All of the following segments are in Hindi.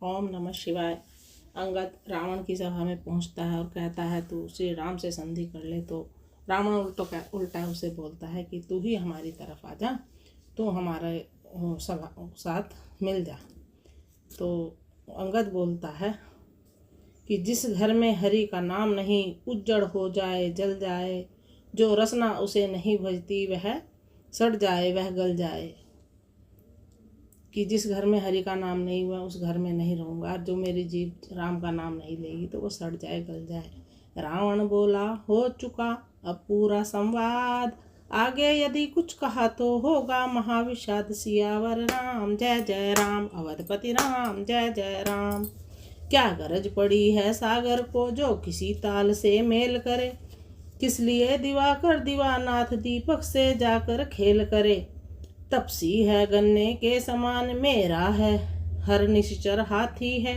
ओम नमः शिवाय। अंगद रावण की सभा में पहुंचता है और कहता है तू श्री राम से संधि कर ले। तो रावण उल्टा उसे बोलता है कि तू ही हमारी तरफ आ जा, तू हमारे सभा साथ मिल जा। तो अंगद बोलता है कि जिस घर में हरि का नाम नहीं, उज्जड़ हो जाए जल जाए। जो रसना उसे नहीं भजती वह सड़ जाए वह गल जाए। कि जिस घर में हरि का नाम नहीं हुआ उस घर में नहीं रहूँगा। जो मेरी जीव राम का नाम नहीं लेगी तो वो सड़ जाए गल जाए। रावण बोला हो चुका अब पूरा संवाद, आगे यदि कुछ कहा तो होगा महाविषाद। सियावर राम जय जय राम, अवधपति राम जय जय राम। क्या गरज पड़ी है सागर को जो किसी ताल से मेल करे। किस लिए दिवाकर दीवानाथ दीपक से जाकर खेल करे। तपसी है गन्ने के समान मेरा है हर निश्चर हाथी है।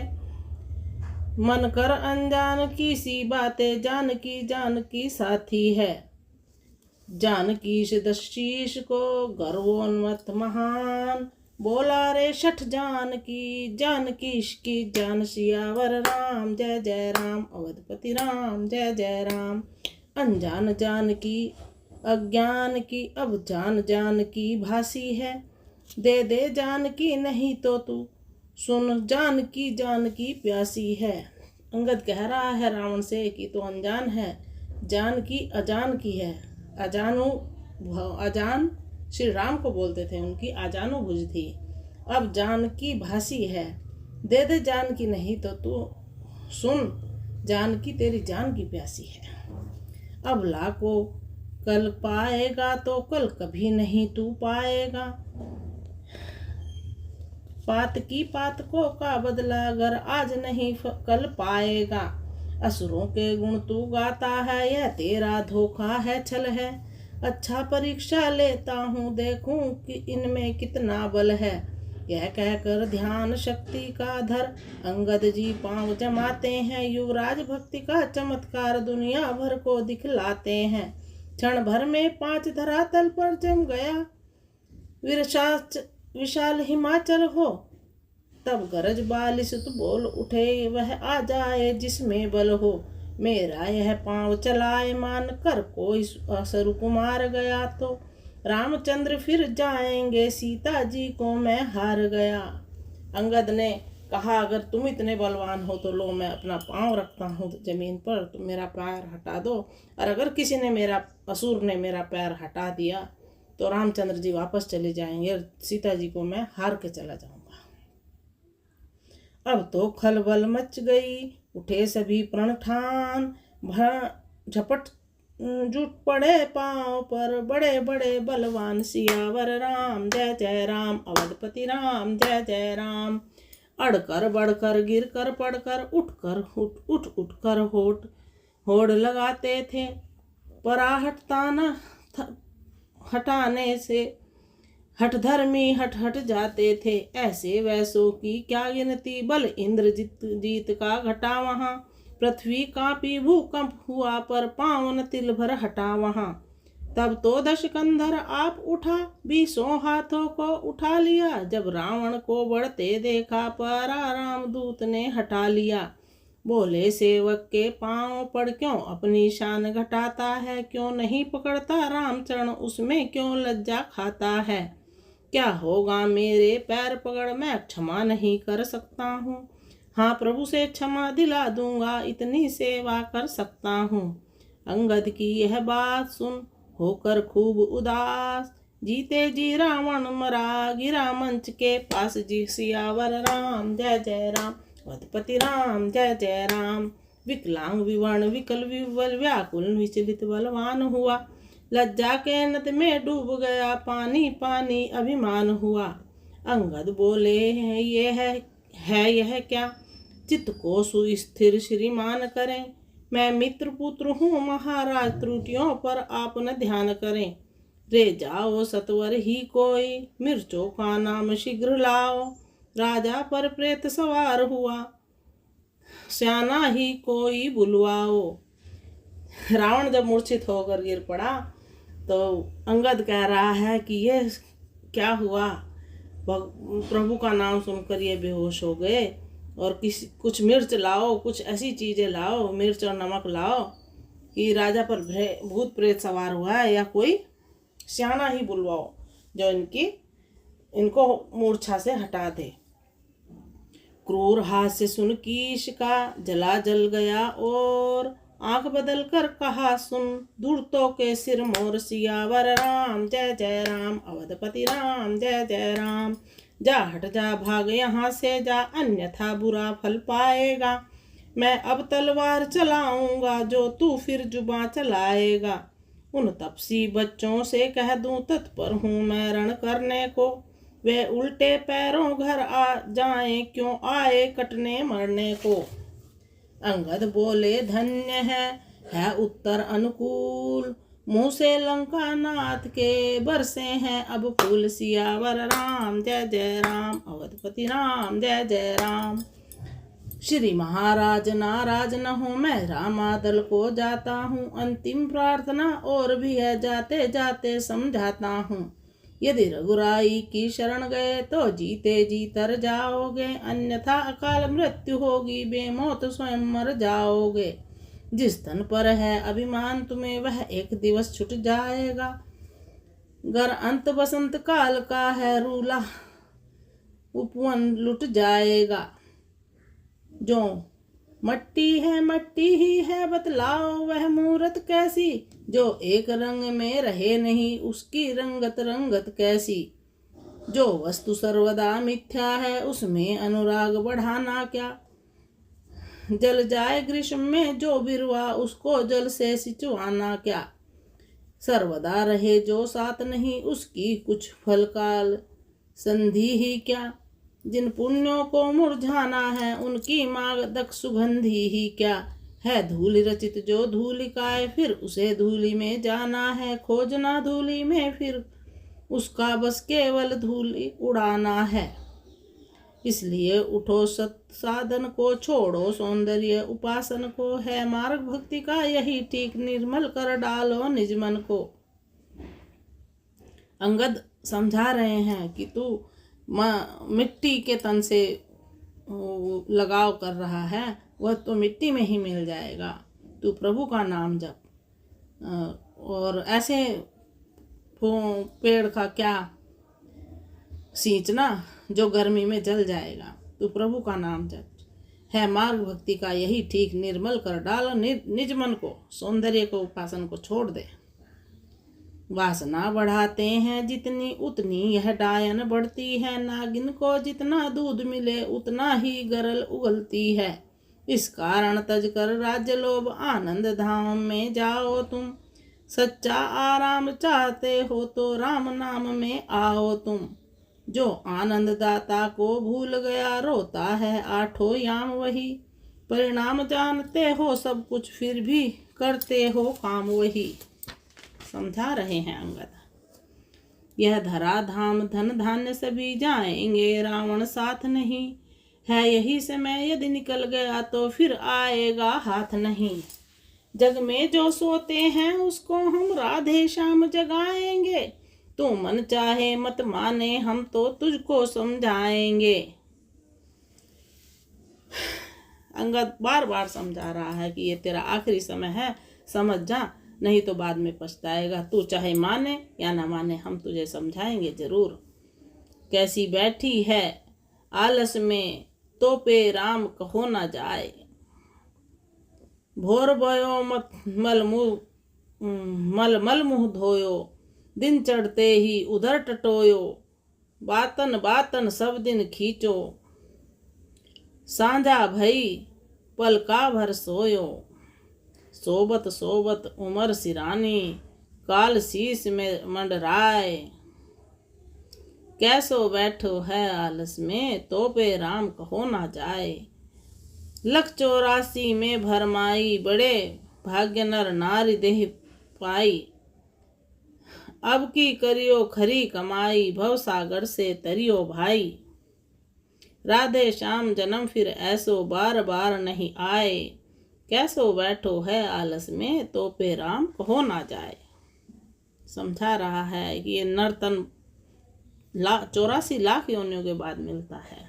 मन कर अनजान की सी बातें जानकी साथी है। जानकीश दशीष को गर्वोन्मत महान, बोला रे शठ जानकीश की जान। सियावर राम जय जय राम, अवधपति राम जय जय राम। अनजान जानकी अज्ञान की अब जान की भासी है। दे जानकी नहीं तो तू सुन जानकी प्यासी है। अंगद कह रहा है रावण से कि तू अनजान है, जानकी अजान की है। अजान श्री राम को बोलते थे, उनकी अजानो बुझ थी। अब जानकी भासी है। दे जानकी नहीं तो तू सुन जानकी तेरी जान की प्यासी है। अब लाको कल पाएगा तो कल कभी नहीं तू पाएगा। पात की पात को का बदला अगर आज नहीं कल पाएगा। असुरों के गुण तू गाता है यह तेरा धोखा है छल है। अच्छा परीक्षा लेता हूँ देखूं कि इनमें कितना बल है। यह कहकर ध्यान शक्ति का धर अंगद जी पांव जमाते हैं। युवराज भक्ति का चमत्कार दुनिया भर को दिखलाते हैं। क्षण भर में 5 धरातल पर जम गया विशाल हिमाचल हो। तब गरज बालिश तो बोल उठे वह आ जाए जिसमें बल हो। मेरा यह पांव चलाए मान कर कोई असुर कुमार गया तो। रामचंद्र फिर जाएंगे सीता जी को मैं हार गया। अंगद ने कहा अगर तुम इतने बलवान हो तो लो मैं अपना पांव रखता हूँ जमीन पर, तुम मेरा पैर हटा दो। और अगर किसी ने असुर ने मेरा पैर हटा दिया तो रामचंद्र जी वापस चले जाएंगे और सीता जी को मैं हार के चला जाऊंगा। अब तो खलबल मच गई, उठे सभी प्रण ठान। झपट जुट पड़े पांव पर बड़े बड़े बलवान। सियावर राम जय जय राम, अवधपति राम जय जय राम। अड़कर बढ़कर गिर कर पड़कर उठ कर होड़ लगाते थे। पराहटता न हटाने से हठ धर्मी हट जाते थे। ऐसे वैसों की क्या गिनती, बल इंद्र जीत का घटा वहाँ। पृथ्वी कांपी भूकंप हुआ पर पावन तिल भर हटा वहाँ। तब तो दशकंधर आप उठा 20 हाथों को उठा लिया। जब रावण को बढ़ते देखा पर रामदूत ने हटा लिया। बोले सेवक के पांव पड़ क्यों अपनी शान घटाता है। क्यों नहीं पकड़ता राम चरण उसमें क्यों लज्जा खाता है। क्या होगा मेरे पैर पकड़ मैं क्षमा नहीं कर सकता हूँ। हाँ प्रभु से क्षमा दिला दूंगा इतनी सेवा कर सकता हूँ। अंगद की यह बात सुन होकर खूब उदास, जीते जी रावण मरा गिरा मंच के पास जी। सियावर राम जय जय राम, अवधपति राम जय जय राम। विकलांग विवर्ण विकल विवल व्याकुल विचलित बलवान हुआ। लज्जा के नद में डूब गया पानी पानी अभिमान हुआ। अंगद बोले यह क्या चित्त को सुस्थिर श्रीमान करें। मैं मित्र पुत्र हूँ महाराज त्रुटियों पर आप न ध्यान करें। रे जाओ सत्वर ही कोई मिर्चों का नाम शीघ्र लाओ। राजा पर प्रेत सवार हुआ स्याना ही कोई बुलवाओ। रावण जब मूर्छित होकर गिर पड़ा तो अंगद कह रहा है कि ये क्या हुआ। प्रभु का नाम सुनकर ये बेहोश हो गए और कुछ मिर्च लाओ, कुछ ऐसी चीज़ें लाओ, मिर्च और नमक लाओ कि राजा पर भूत प्रेत सवार हुआ है, या कोई सियाना ही बुलवाओ जो इनको मूर्छा से हटा दे। क्रूर हास्य सुन कीश का जला जल गया और आंख बदल कर कहा सुन, धूर्तों के सिर मोर सियावर राम, जय जय राम अवधपति राम, जय जय राम। जा हट जा भाग यहाँ से जा, अन्यथा बुरा फल पाएगा। मैं अब तलवार चलाऊंगा जो तू फिर जुबां चलाएगा। उन तपसी बच्चों से कह दूं तत्पर हूँ मैं रण करने को, वे उल्टे पैरों घर आ जाएं क्यों आए कटने मरने को। अंगद बोले धन्य है उत्तर अनुकूल, मुँह से लंका नाथ के बरसे हैं अब फूल। सियावर राम जय जय राम अवधपति राम, जय जय राम। श्री महाराज नाराज न हो, मैं रामादल को जाता हूँ। अंतिम प्रार्थना और भी है, जाते जाते समझाता हूँ। यदि रघुराई की शरण गए तो जीते जी तर जाओगे, अन्यथा अकाल मृत्यु होगी, बेमौत स्वयं मर जाओगे। जिस तन पर है अभिमान तुम्हें वह एक दिवस छूट जाएगा, गर अंत बसंत काल का है रूला उपवन लुट जाएगा। जो मट्टी ही है बतलाओ वह मूरत कैसी, जो एक रंग में रहे नहीं उसकी रंगत कैसी। जो वस्तु सर्वदा मिथ्या है उसमें अनुराग बढ़ाना क्या, जल जाए ग्रीष्म में जो बिरवा उसको जल से सिंचवाना क्या। सर्वदा रहे जो साथ नहीं उसकी कुछ फल काल संधि ही क्या, जिन पुण्यों को मुरझाना है उनकी मादक सुगंधी ही क्या है। धूलि रचित जो धूलिकाए फिर उसे धूलि में जाना है, खोजना धूलि में फिर उसका बस केवल धूलि उड़ाना है। इसलिए उठो सत साधन को, छोड़ो सौंदर्य उपासन को, है मार्ग भक्ति का यही ठीक, निर्मल कर डालो निज मन को। अंगद समझा रहे हैं कि तू मिट्टी के तन से लगाव कर रहा है, वह तो मिट्टी में ही मिल जाएगा। तू प्रभु का नाम जप। और ऐसे पेड़ का क्या सींचना जो गर्मी में जल जाएगा। तू प्रभु का नाम जप, है मार्ग भक्ति का यही ठीक, निर्मल कर डालो निज मन को, सौंदर्य को उपासन को छोड़ दे। वासना बढ़ाते हैं जितनी उतनी यह डायन बढ़ती है, नागिन को जितना दूध मिले उतना ही गरल उगलती है। इस कारण तज कर राज्य लोभ आनंद धाम में जाओ तुम, सच्चा आराम चाहते हो तो राम नाम में आओ तुम। जो आनंद दाता को भूल गया रोता है आठों याम वही, परिणाम जानते हो सब कुछ फिर भी करते हो काम वही। समझा रहे हैं अंगद। यह धरा धाम धन धान्य सभी जाएंगे, रावण साथ नहीं है। यही समय यदि निकल गया तो फिर आएगा हाथ नहीं। जग में जो सोते हैं उसको हम राधे श्याम जगाएंगे, तू मन चाहे मत माने हम तो तुझको समझाएंगे। अंगद बार बार समझा रहा है कि ये तेरा आखिरी समय है, समझ जा, नहीं तो बाद में पछताएगा। तू चाहे माने या ना माने हम तुझे समझाएंगे जरूर। कैसी बैठी है आलस में तो पे राम कहो ना जाए, भोर भयो मत मल मुँह धोयो, दिन चढ़ते ही उधर टटोयो, बातन सब दिन खींचो, सांझा भई पलका भर सोयो। सोबत उमर सिरानी काल शीस में मंडराए, कैसो बैठो है आलस में तो पे राम कहो ना जाए। लख 84 में भरमाई बड़े भाग्य नर नारी देह पाई, अब की करियो खरी कमाई भव सागर से तरियो भाई। राधे श्याम जन्म फिर ऐसो बार बार नहीं आए, कैसो बैठो है आलस में तो पे राम कहो ना जाए। समझा रहा है कि ये नर्तन 84 लाख योनियों के बाद मिलता है।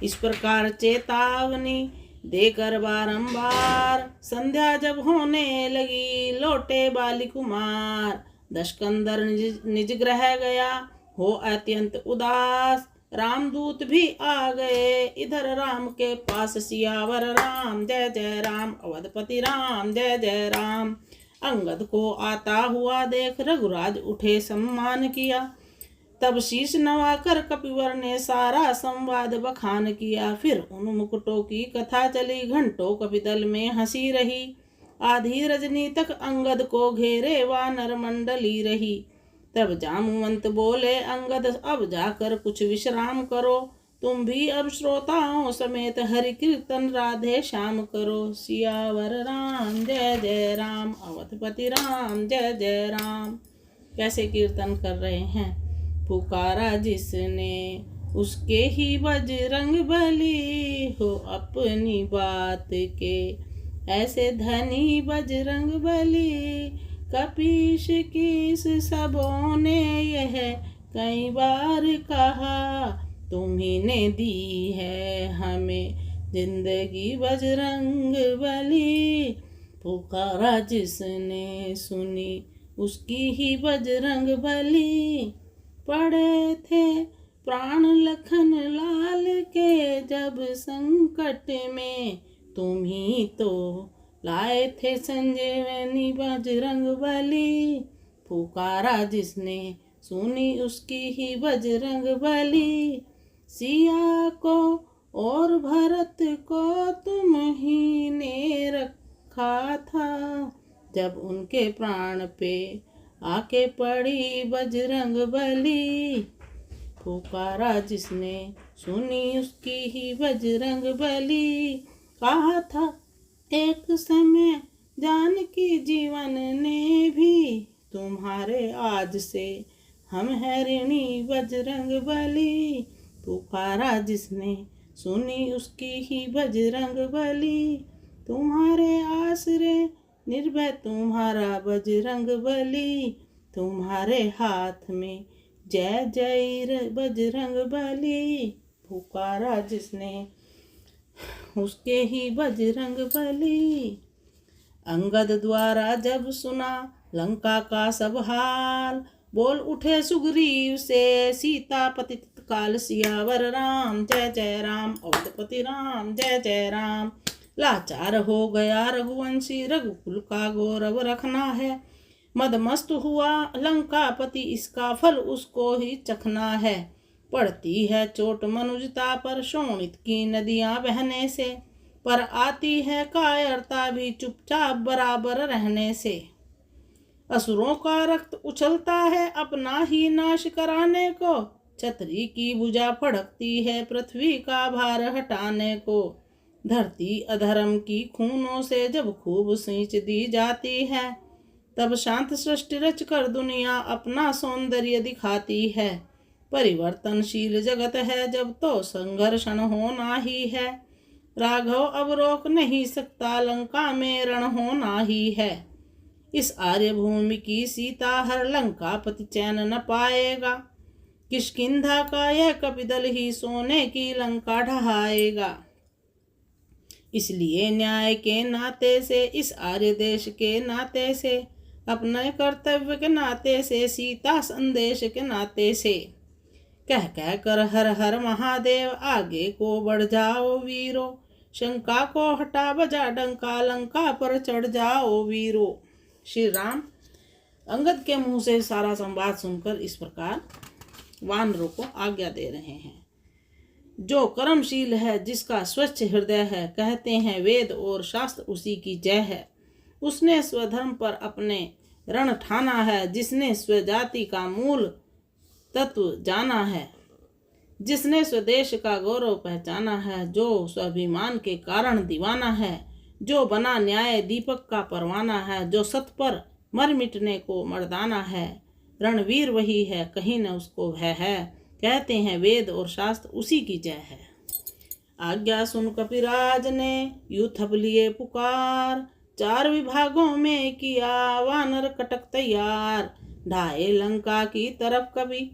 इस प्रकार चेतावनी देकर बारंबार संध्या जब होने लगी लौटे बाली कुमार। दशकंदर निज गृह गया हो अत्यंत उदास। रामदूत भी आ गए इधर राम के पास। सियावर राम जय जय राम, अवधपति राम जय जय राम। अंगद को आता हुआ देख रघुराज उठे सम्मान किया। तब शीश नवाकर कपिवर ने सारा संवाद बखान किया। फिर उन मुकुटों की कथा चली, घंटों कपिदल में हंसी रही। आधी रजनी तक अंगद को घेरे वानर मंडली रही। तब जामवंत बोले अंगद, अब जाकर कुछ विश्राम करो। तुम भी अब श्रोताओं समेत हरि कीर्तन राधे श्याम करो। सियावर राम जय जय राम, अवधपति राम जय जय राम। कैसे कीर्तन कर रहे हैं। पुकारा जिसने उसके ही बजरंग बली, हो अपनी बात के ऐसे धनी बजरंग बली। कपीश किस सबों ने यह कई बार कहा, तुम्ही ने दी है हमें जिंदगी बजरंग बली। पुकारा जिसने सुनी उसकी ही बजरंग बली। पड़े थे प्राण लखन लाल के जब संकट में, तुम ही तो लाए थे संजीवनी बजरंग बली। पुकारा जिसने सुनी उसकी ही बजरंग बली। सिया को और भरत को तुम ही ने रखा था, जब उनके प्राण पे आके पड़ी बजरंग बली। पुकारा जिसने सुनी उसकी ही बजरंग बली। कहा था एक समय जानकी जीवन ने भी, तुम्हारे आज से हम हैं ऋणी बजरंग बली। पुकारा जिसने सुनी उसकी ही बजरंग बली। तुम्हारे आसरे निर्भय तुम्हारा बजरंग बली। तुम्हारे हाथ में जय जय बजरंग बली। पुकारा जिसने उसके ही बजरंग बली। अंगद द्वारा जब सुना लंका का सब हाल, बोल उठे सुग्रीव से सीतापति तत्काल। सियावर राम जय जय राम, अवधपति राम जय जय राम। लाचार हो गया रघुवंशी, रघुकुल का गौरव रखना है। मदमस्त हुआ लंकापति, इसका फल उसको ही चखना है। पड़ती है चोट मनुजता पर, शोणित की नदियां बहने से। पर आती है कायरता भी चुपचाप बराबर रहने से। असुरों का रक्त उछलता है अपना ही नाश कराने को। छतरी की भुजा फड़कती है पृथ्वी का भार हटाने को। धरती अधर्म की खूनों से जब खूब सींच दी जाती है, तब शांत सृष्टि रच कर दुनिया अपना सौंदर्य दिखाती है। परिवर्तनशील जगत है जब तो संघर्षण होना ही है। राघव अब रोक नहीं सकता, लंका में रण होना ही है। इस आर्य भूमि की सीता हर लंकापति चैन न पाएगा। किष्किंधा का यह कपिदल ही सोने की लंका ढहाएगा। इसलिए न्याय के नाते से, इस आर्य देश के नाते से, अपने कर्तव्य के नाते से, सीता संदेश के नाते से, कह कह कर हर हर महादेव आगे को बढ़ जाओ वीरो। शंका को हटा बजा डंका, लंका पर चढ़ जाओ वीरो। श्री राम अंगद के मुंह से सारा संवाद सुनकर इस प्रकार वानरों को आज्ञा दे रहे हैं। जो कर्मशील है, जिसका स्वच्छ हृदय है, कहते हैं वेद और शास्त्र उसी की जय है। उसने स्वधर्म पर अपने रण ठाना है, जिसने स्वजाति का मूल तत्व जाना है, जिसने स्वदेश का गौरव पहचाना है, जो स्वाभिमान के कारण दीवाना है, जो बना न्याय दीपक का परवाना है, जो सत पर मर मिटने को मर्दाना है। रणवीर वही है, कहीं न उसको भय है, कहते हैं वेद और शास्त्र उसी की जय है। आज्ञा सुन कपिराज ने यूं थप लिए पुकार, चार विभागों में किया वानर कटक तैयार। ढाए लंका की तरफ कवि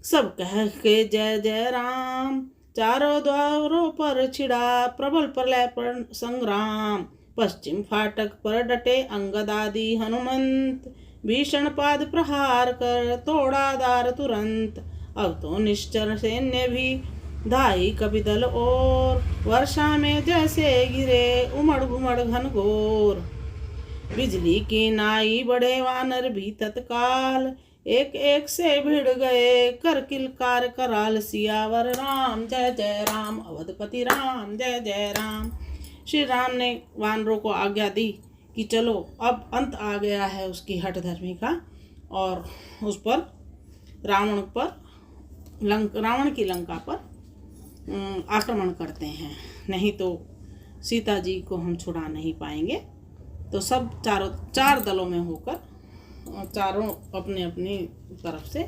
सब कह के जय जय राम, चारों द्वारों पर छिड़ा प्रबल प्रलय पर संग्राम। पश्चिम फाटक पर डटे अंगद आदि हनुमंत, भीषण पाद प्रहार कर तोड़ा द्वार तुरंत। अब तो निश्चर सैन्य भी धाई कपिदल और, वर्षा में जैसे गिरे उमड़ घुमड़ घनघोर। बिजली की नाई बड़े वानर भी तत्काल, एक एक से भिड़ गए कर किलकार कराल। सियावर राम जय जय राम, अवधपति राम जय जय राम। श्री राम ने वानरों को आज्ञा दी कि चलो अब अंत आ गया है उसकी हठधर्मी का, और उस पर रावण की लंका पर आक्रमण करते हैं, नहीं तो सीता जी को हम छुड़ा नहीं पाएंगे। तो सब चार दलों में होकर चारों अपने अपनी तरफ से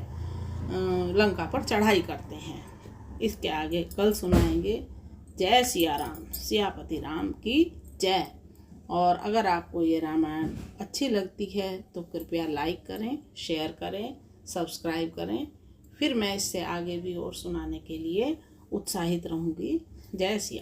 लंका पर चढ़ाई करते हैं। इसके आगे कल सुनाएंगे। जय सिया राम, सियापति राम की जय। और अगर आपको ये रामायण अच्छी लगती है तो कृपया लाइक करें, शेयर करें, सब्सक्राइब करें। फिर मैं इससे आगे भी और सुनाने के लिए उत्साहित रहूँगी। जय सिया।